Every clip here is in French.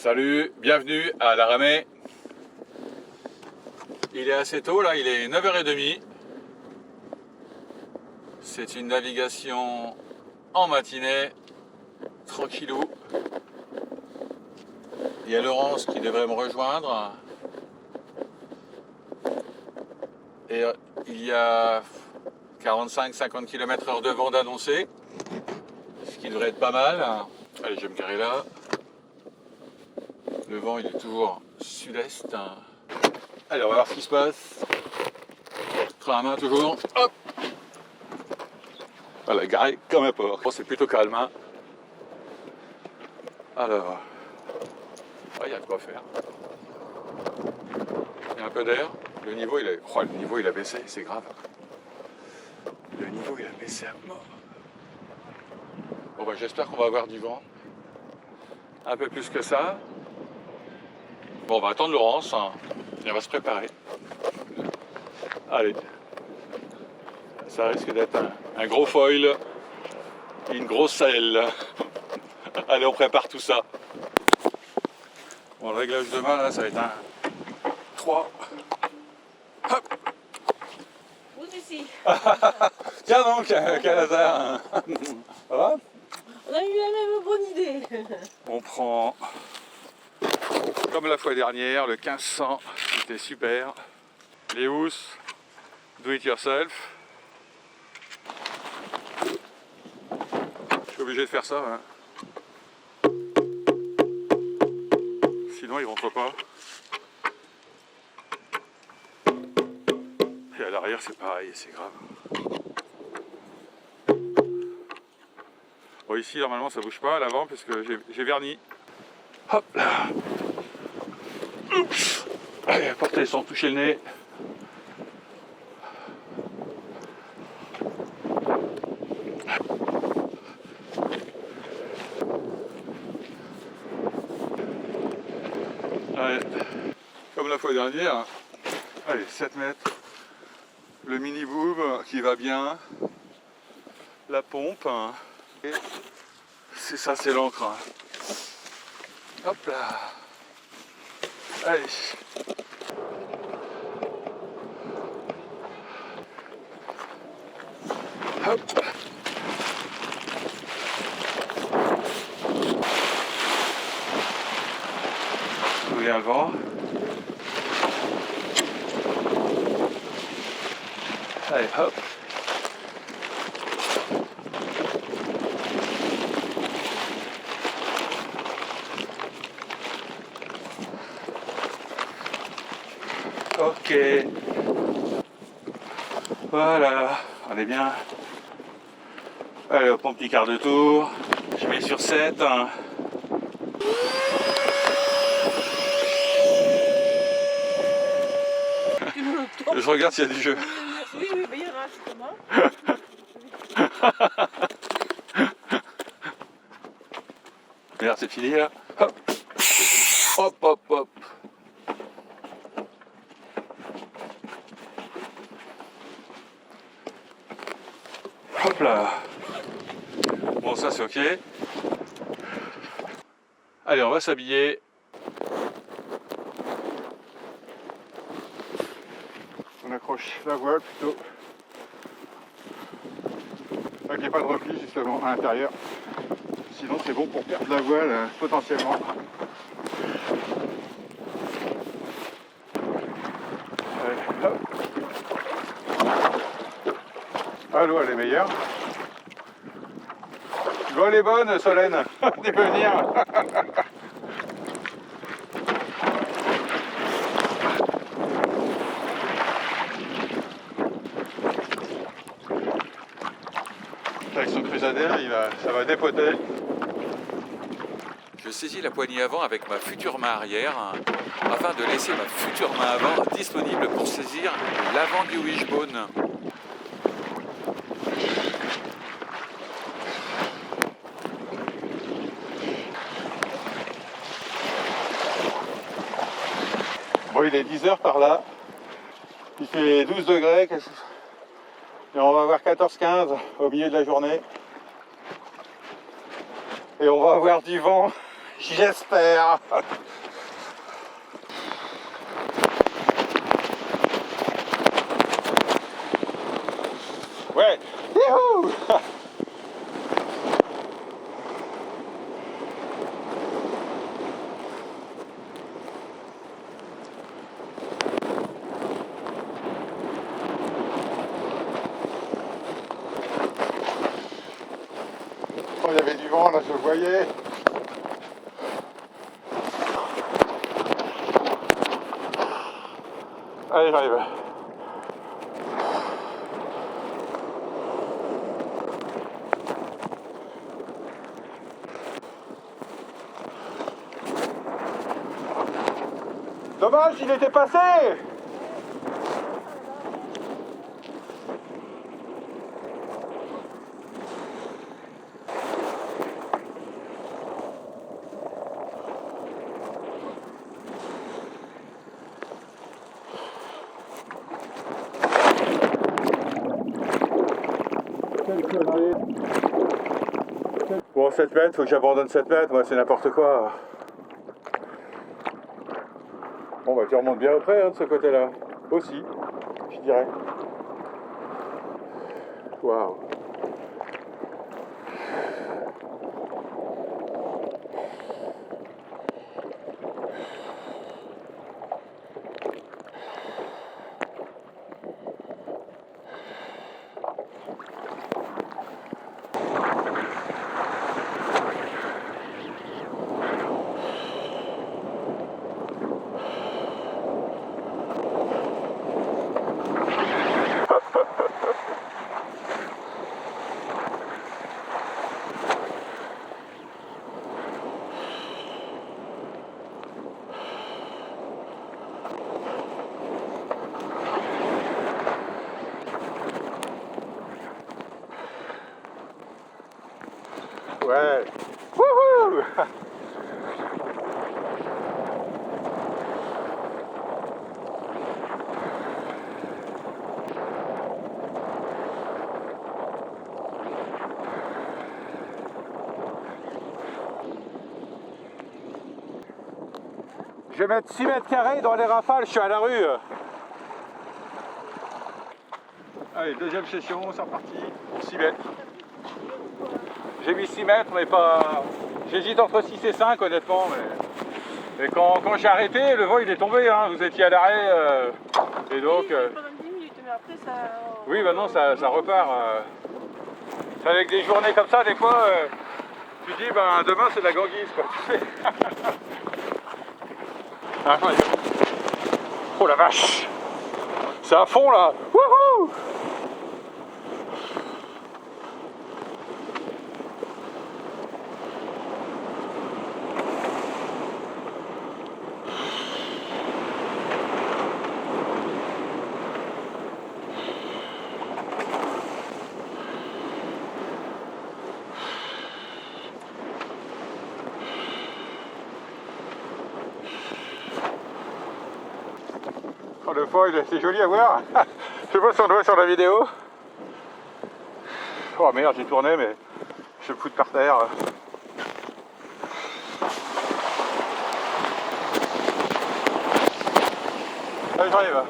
Salut, bienvenue à la Ramée. Il est assez tôt là, il est 9h30. C'est une navigation en matinée, tranquillou. Il y a Laurence qui devrait me rejoindre. Et il y a 45-50 km/h de vent d'annoncé, ce qui devrait être pas mal. Allez, je vais me garer là. Le vent il est toujours sud-est. Allez, on va voir ce qui se passe. Train à main toujours. Hop. Voilà, garé comme un porc. Bon, c'est plutôt calme. Hein. Alors, il y a de quoi faire. Il y a un peu d'air. Le niveau il a baissé, c'est grave. Le niveau il a baissé à mort. Bon bah j'espère qu'on va avoir du vent. Un peu plus que ça. Bon, on va attendre Laurence, hein, et on va se préparer. Allez, ça risque d'être un gros foil et une grosse selle. Allez, on prépare tout ça. Bon, le réglage de main, là, ça va être un 3. Hop. Vous ici. Tiens donc, quel hasard. Ça va? On a eu la même bonne idée. On prend, comme la fois dernière, le 1500, c'était super. Les housses, do it yourself. Je suis obligé de faire ça. Hein. Sinon, il rentre pas. Et à l'arrière, c'est pareil, c'est grave. Bon, ici, normalement, ça bouge pas à l'avant, puisque j'ai verni. Hop là. Oups. Allez, portez sans toucher le nez. Allez, comme la fois dernière. Allez, 7 mètres. Le mini boob qui va bien. La pompe. Et c'est ça, c'est l'encre. Hop là. Allez. Hop. Souris à le vent. Allez, hop. Ok. Voilà, on est bien. Allez, hop, mon petit quart de tour. Je mets sur 7. Hein. Je regarde s'il y a du jeu. Oui, mais il y en a, c'est comment. Regarde, c'est fini là. Hop. Hop, hop, hop. Hop là. Bon, ça c'est ok. Allez, on va s'habiller. On accroche la voile plutôt. Qu'il n'y ait pas de repli justement à l'intérieur. Sinon c'est bon pour perdre la voile potentiellement. Allez, hop. Ah, l'eau elle est meilleure. L'eau elle est bonne, Solène. Tu peux venir. Avec son crusader, ça va dépoter. Je saisis la poignée avant avec ma future main arrière afin de laisser ma future main avant disponible pour saisir l'avant du wishbone. Bon, il est 10h par là. Il fait 12 degrés. Et on va avoir 14-15 au milieu de la journée. Et on va avoir du vent J'espère. Ouais. Youhou. Oh, il y avait du vent là, je le voyais. Allez, j'arrive. Dommage, il était passé. Bon, 7 mètres, faut que j'abandonne 7 mètres, moi c'est n'importe quoi. Bon, bah tu remontes bien après hein, de ce côté-là. Aussi, je dirais. Waouh. Ouais. Wouhou. Je vais mettre 6 mètres carrés dans les rafales, je suis à la rue. Allez, deuxième session, c'est reparti. 6 mètres. J'ai mis 6 mètres, mais pas... J'hésite entre 6 et 5, honnêtement. Mais quand j'ai arrêté, le vent il est tombé. Hein. Vous étiez à l'arrêt. Et donc... Pendant 10 minutes, mais après ça... Oui, maintenant ça repart. C'est avec des journées comme ça, des fois, tu dis, ben, demain c'est de la ganguise, quoi. Tu sais. Ah, oh la vache! C'est à fond là! Wouhou! Oh, le foil, c'est joli à voir. Je sais pas si on le voit sur la vidéo. Oh merde, j'ai tourné, mais je me fous par terre. Allez, j'arrive.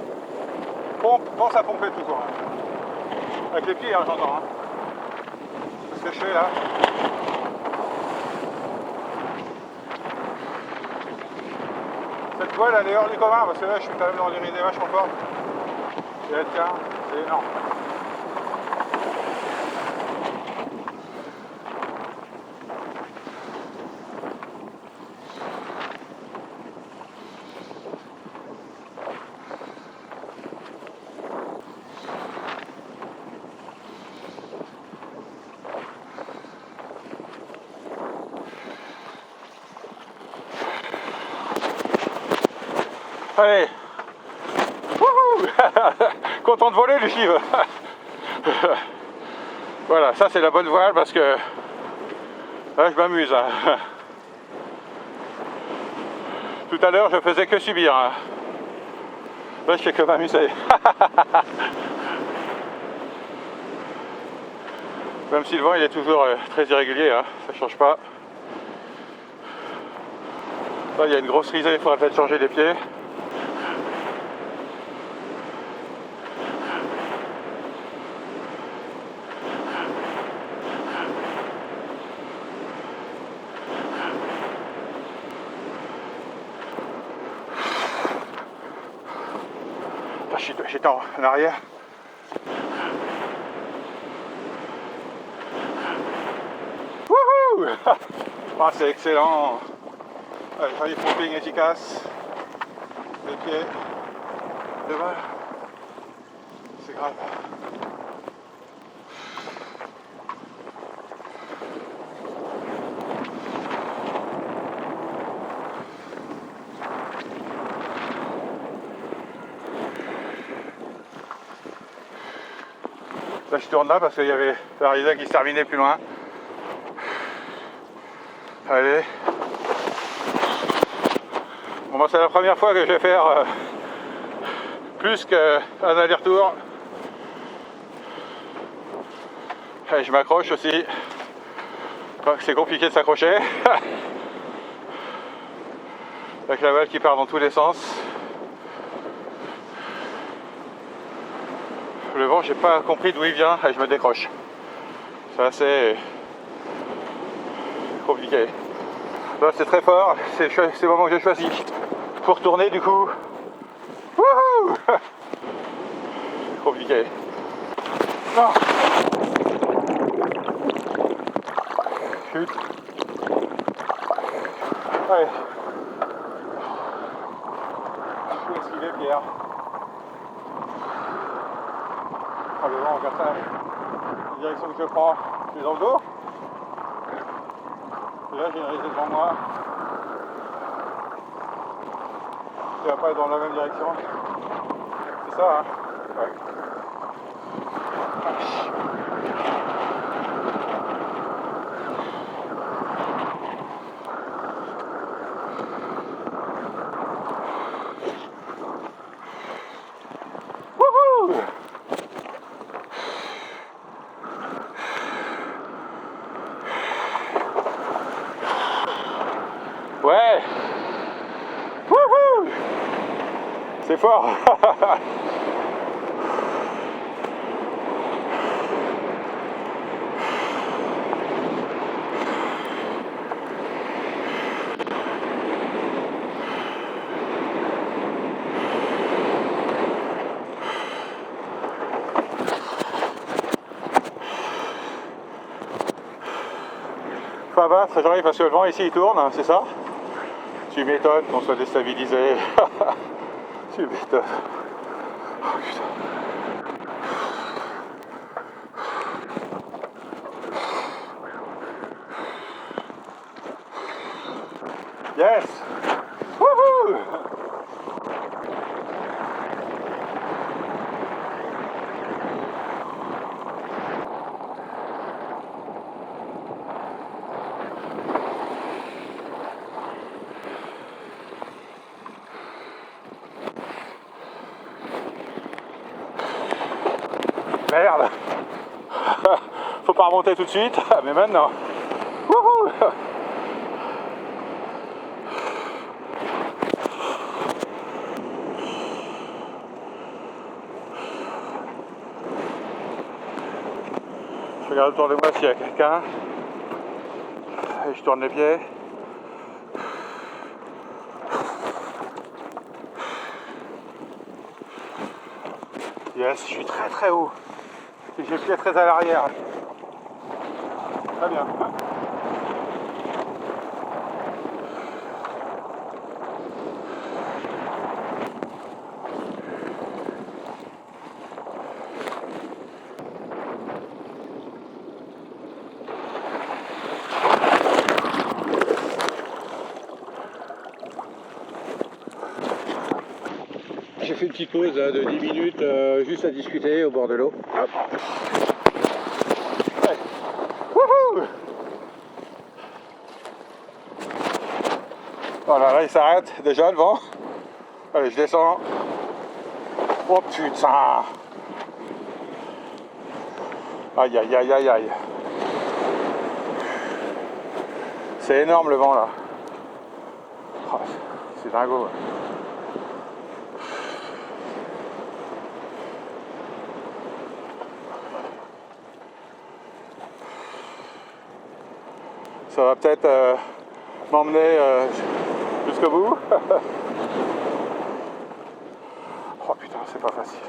Pense à pomper toujours. Avec les pieds, hein, j'entends. Hein. C'est ce que je fais là. Cette voile elle est hors du commun parce que là je suis quand même dans des ridées vachement fortes. Et elle tient, c'est énorme. Allez. Wouhou. Content de voler, Lucive. Voilà, ça c'est la bonne voile parce que là je m'amuse. Hein. Tout à l'heure je faisais que subir. Hein. Là je fais que m'amuser. Même si le vent il est toujours très irrégulier, hein, ça change pas. Là, il y a une grosse risée, il faudra peut-être changer les pieds. J'étais en arrière. Wouhou! Ah, c'est excellent. Allez, faire du pumping efficace. Les pieds. Devant. C'est grave. Là, je tourne là parce qu'il y avait la risée qui se terminait plus loin. Allez. Bon, moi, c'est la première fois que je vais faire plus qu'un aller-retour. Allez, je m'accroche aussi. C'est compliqué de s'accrocher. Avec la balle qui part dans tous les sens. Le vent, j'ai pas compris d'où il vient et je me décroche. C'est assez compliqué. Là, c'est très fort, c'est le moment que j'ai choisi. Pour tourner du coup. Wouhou! Compliqué. Non. Chute. Allez. Je peux esquiver Pierre. Oh, le vent, regarde ça. La direction que je prends, je suis dans le dos. Et là, j'ai une risée devant moi. Qui va pas être dans la même direction. C'est ça, hein? Ouais. Wouhou! Ouais! Wouhou! C'est fort! Enfin bah, ça j'arrive parce que le vent ici il tourne, hein, c'est ça? Tu m'étonnes qu'on soit déstabilisé. Tu m'étonnes. Oh putain. Yes! Wouhou! Merde! Faut pas remonter tout de suite, mais maintenant. Wouhou! Je regarde autour de moi s'il y a quelqu'un. Et je tourne les pieds. Yes, je suis très très haut. Et j'ai le pied très à l'arrière. Très bien. J'ai fait une petite pause de 10 minutes juste à discuter au bord de l'eau. Hop. Ouais. Wouhou! Voilà, là il s'arrête déjà le vent. Allez, je descends. Oh putain! Aïe aïe aïe aïe aïe. C'est énorme le vent là. Oh, c'est dingo. Ouais. Ça va peut-être m'emmener jusqu'au bout. Oh putain, c'est pas facile.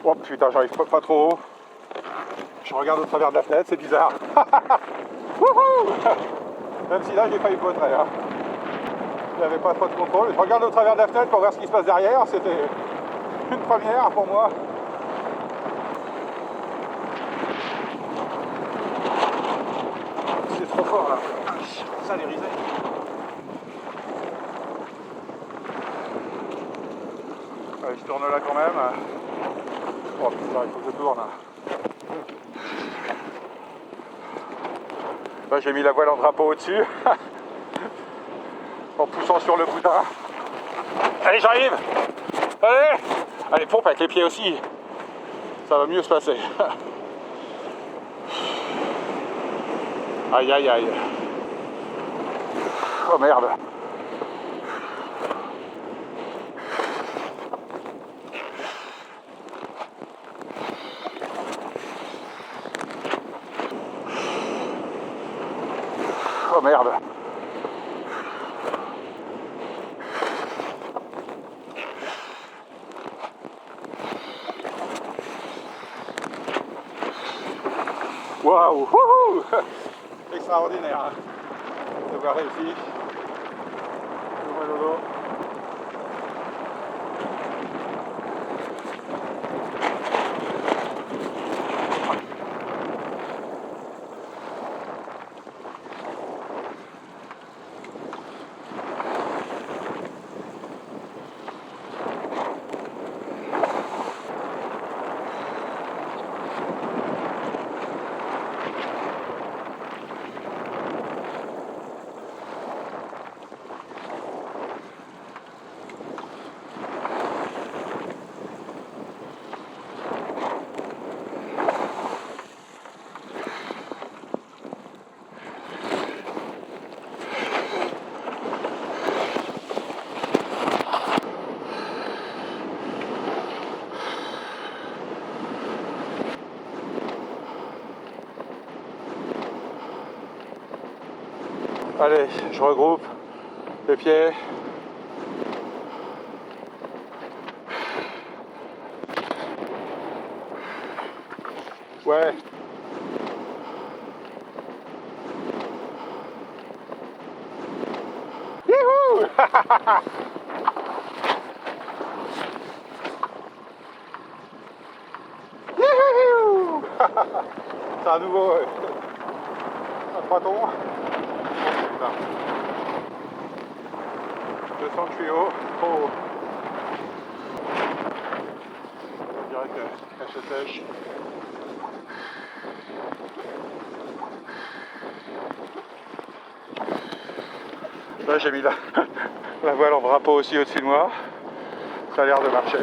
Oh putain, j'arrive pas trop haut. Je regarde au travers de la fenêtre, c'est bizarre. Wouhou. Même si là, j'ai failli poitrer. Hein. Il n'y avait pas trop de contrôle. Je regarde au travers de la fenêtre pour voir ce qui se passe derrière. C'était une première pour moi. C'est trop fort là. Ça, les risées. Allez, je tourne là quand même. Oh putain, il faut que je tourne. Là, j'ai mis la voile en drapeau au-dessus. En poussant sur le boudin. Allez, j'arrive. Allez. Allez, pompe avec les pieds aussi. Ça va mieux se passer. Aïe, aïe, aïe. Oh merde. Oh merde. Waouh, wouhou. Extraordinaire hein, d'avoir réussi. Ouvre le dos. Allez, je regroupe les pieds. Ouais. Youhou. Youhou. C'est un nouveau un trois-ton. Je sens que je suis haut, trop haut. On dirait qu'elle se sèche. Là j'ai mis la voile en drapeau aussi au-dessus de moi. Ça a l'air de marcher.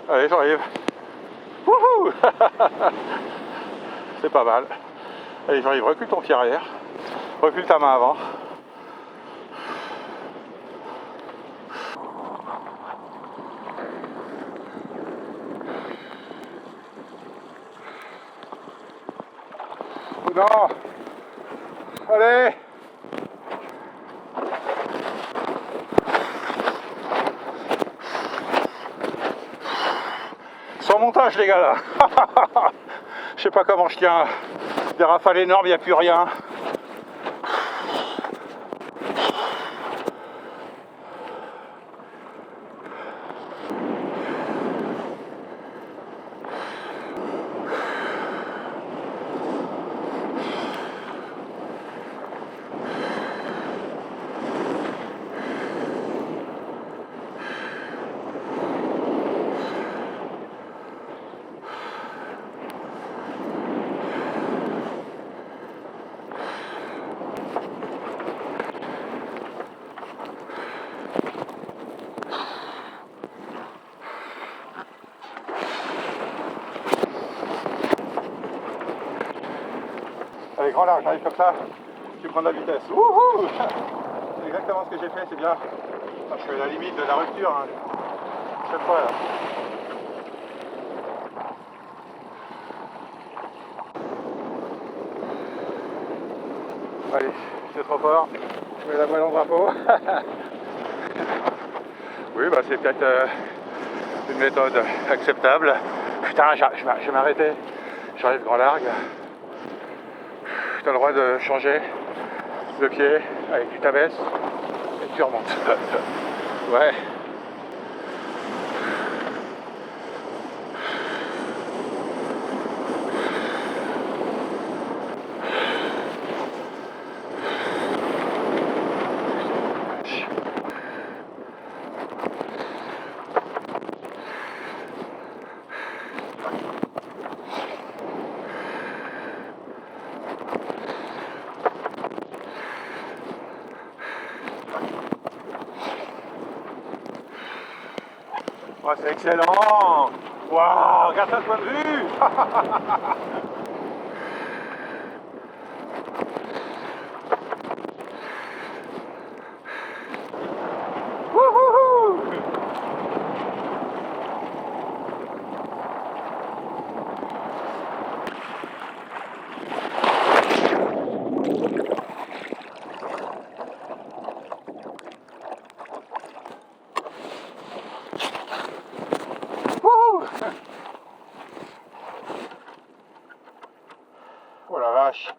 Allez, j'arrive. Wouhou. C'est pas mal. Allez, j'arrive. Recule ton pied arrière. Recule ta main avant. Non. Allez. Sans montage les gars là. Je sais pas comment je tiens. Des rafales énormes, il n'y a plus rien. Allez, grand large, j'arrive comme ça, tu prends de la vitesse. Wouhou! C'est exactement ce que j'ai fait, c'est bien. Enfin, je suis à la limite de la rupture, hein. Chaque fois là. Allez, c'est trop fort. Je mets la voile en drapeau. Oui, bah c'est peut-être une méthode acceptable. Putain, je vais m'arrêter. J'arrive grand largue. Tu as le droit de changer de pied. Allez, tu t'abaisses et tu remontes. Ouais. Oh, c'est excellent! Waouh, regarde ça de point de vue! Wouhou! Wouhou! Oh la vache!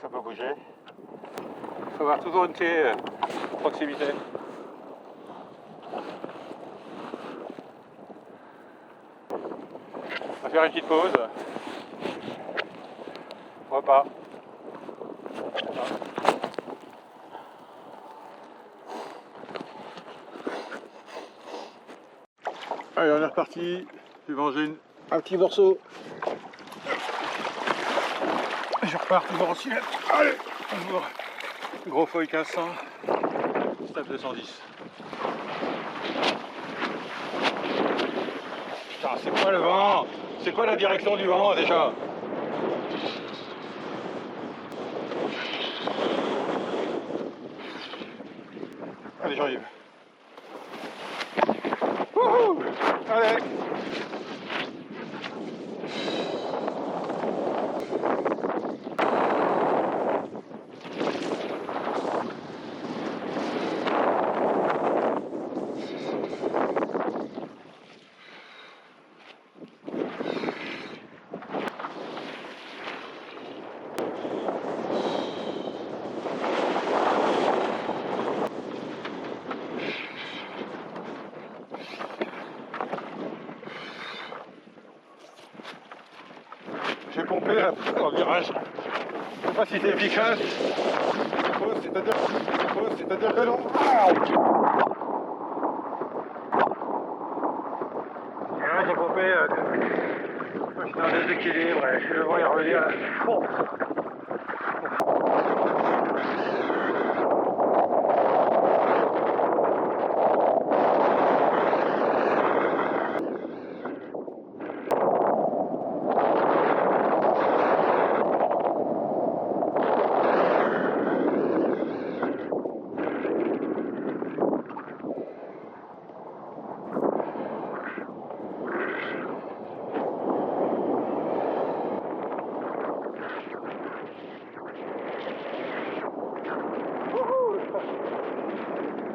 Ça peut bouger. Il faut avoir toujours une clé proximité. On va faire une petite pause. Repas. Allez, on est reparti. Je vais manger un petit morceau. Je repars toujours en silette. Allez, toujours. Gros feuille 1500. Step 210. Putain, c'est quoi le vent? C'est quoi la direction du vent déjà? Allez, j'arrive. Wouhou! Allez! J'ai pompé là, en virage. Je sais pas si c'est efficace. C'est-à-dire que non. Et là j'ai pompé. Je suis en déséquilibre. Je suis le vent y revenir. Bon.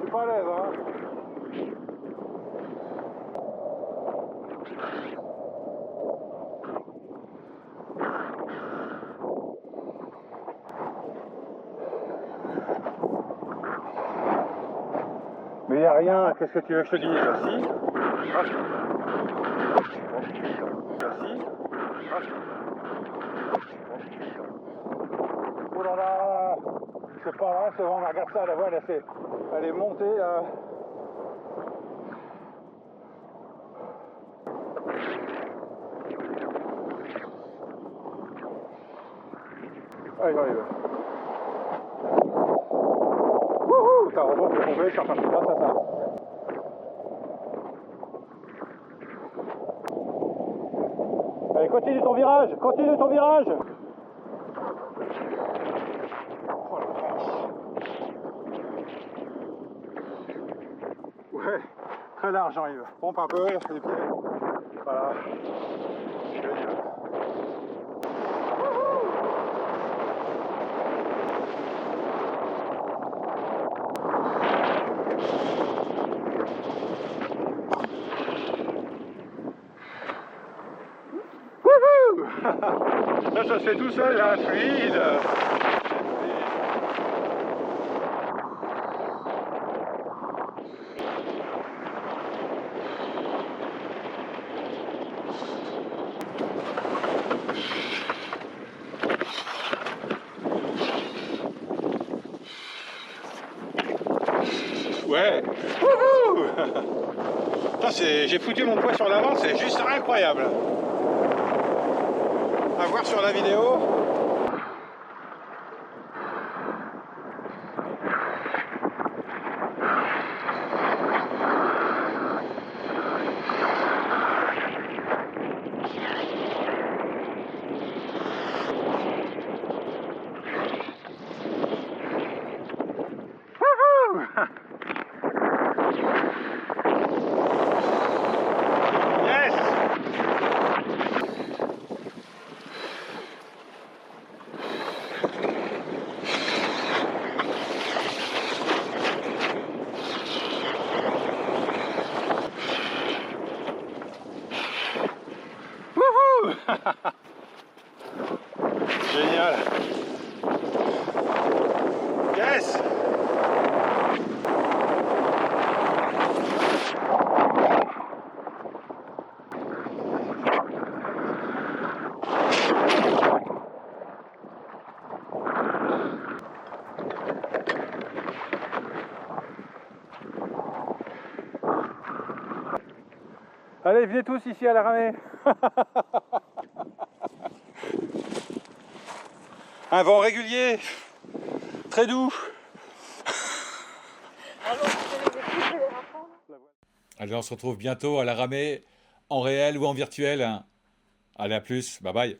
C'est pas à l'aise, hein. Mais il n'y a rien, qu'est-ce que tu veux que je te dise? Si. Merci. Oh là là! C'est pas vrai ce vent, regarde ça, la voile elle est montée là. Allez, j'arrive. Wouhou! Ça remonte, je suis tombé, je suis en train de grâce à ça. continue ton virage, continue ton virage. Oh la vache. Ouais, très large j'arrive. Pompe un peu, les pieds. Voilà. Génial. Ça se fait tout seul, là, fluide. Ouais. Wouhou. J'ai foutu mon poids sur l'avant, c'est juste incroyable. À voir sur la vidéo. Wouhou. Yes. Wouhou. Génial. Yes. Allez, venez tous ici à la ramée. Un vent régulier, très doux. Allez, on se retrouve bientôt à la ramée, en réel ou en virtuel. Allez, à plus, bye bye.